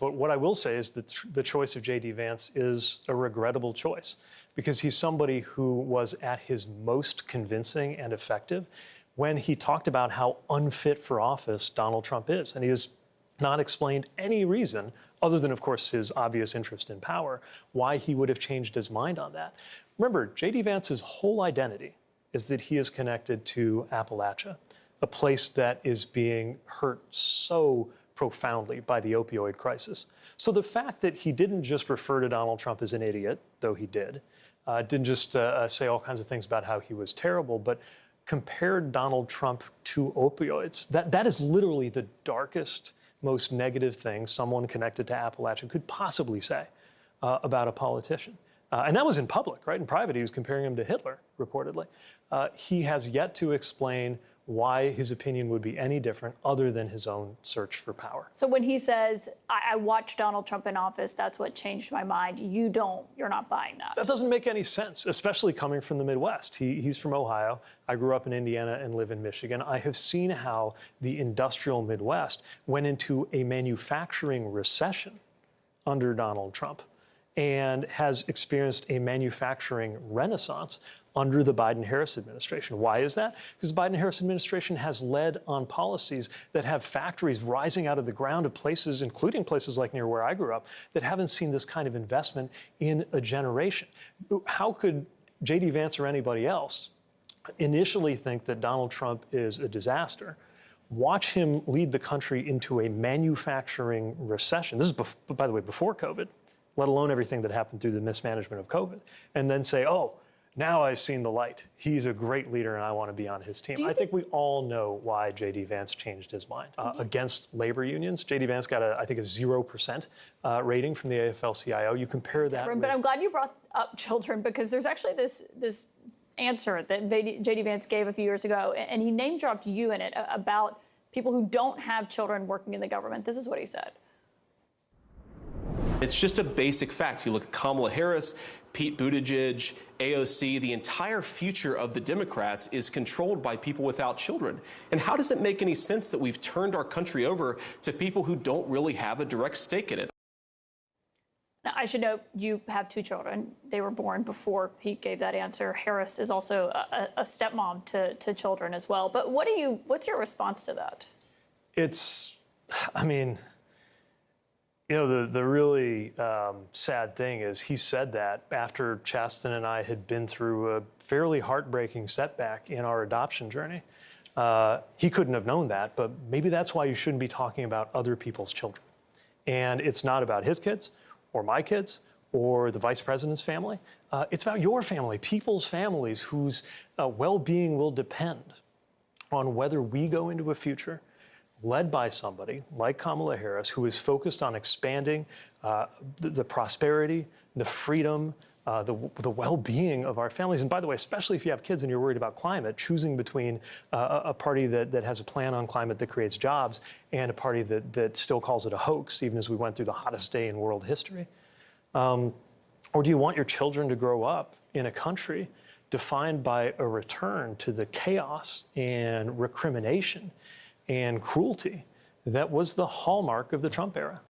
But what I will say is that the choice of JD Vance is a regrettable choice because he's somebody who was at his most convincing and effective when he talked about how unfit for office Donald Trump is. And he has not explained any reason, other than, of course, his obvious interest in power, why he would have changed his mind on that. Remember, JD Vance's whole identity is that he is connected to Appalachia, a place that is being hurt so profoundly by the opioid crisis. So the fact that he didn't just refer to Donald Trump as an idiot, though he didn't just say all kinds of things about how he was terrible, but compared Donald Trump to opioids, that is literally the darkest, most negative thing someone connected to Appalachia could possibly say about a politician. And that was in public, right? In private, he was comparing him to Hitler, reportedly. He has yet to explain why his opinion would be any different other than his own search for power. So when he says, I watched Donald Trump in office, that's what changed my mind, you're not buying that. That doesn't make any sense, especially coming from the Midwest. He's from Ohio. I grew up in Indiana and live in Michigan. I have seen how the industrial Midwest went into a manufacturing recession under Donald Trump and has experienced a manufacturing renaissance under the Biden-Harris administration. Why is that? Because the Biden-Harris administration has led on policies that have factories rising out of the ground of places, including places like near where I grew up, that haven't seen this kind of investment in a generation. How could JD Vance or anybody else initially think that Donald Trump is a disaster, watch him lead the country into a manufacturing recession? This is, by the way, before COVID, let alone everything that happened through the mismanagement of COVID, and then say, oh, now I've seen the light. He's a great leader and I want to be on his team. I think we all know why JD Vance changed his mind. Against labor unions, JD Vance got, I think, a 0% rating from the AFL-CIO. You compare that with... But I'm glad you brought up children, because there's actually this answer that JD Vance gave a few years ago, and he name-dropped you in it about people who don't have children working in the government. This is what he said. It's just a basic fact. You look at Kamala Harris, Pete Buttigieg, AOC, the entire future of the Democrats is controlled by people without children. And how does it make any sense that we've turned our country over to people who don't really have a direct stake in it? Now, I should note, you have two children. They were born before Pete gave that answer. Harris is also a stepmom to children as well. But what's your response to that? You know, the really sad thing is he said that after Chasten and I had been through a fairly heartbreaking setback in our adoption journey. He couldn't have known that, but maybe that's why you shouldn't be talking about other people's children. And it's not about his kids or my kids or the vice president's family. It's about your family, people's families whose well-being will depend on whether we go into a future led by somebody like Kamala Harris, who is focused on expanding the prosperity, the freedom, the well-being of our families. And by the way, especially if you have kids and you're worried about climate, choosing between a party that has a plan on climate that creates jobs and a party that still calls it a hoax, even as we went through the hottest day in world history. Or do you want your children to grow up in a country defined by a return to the chaos and recrimination and cruelty that was the hallmark of the Trump era?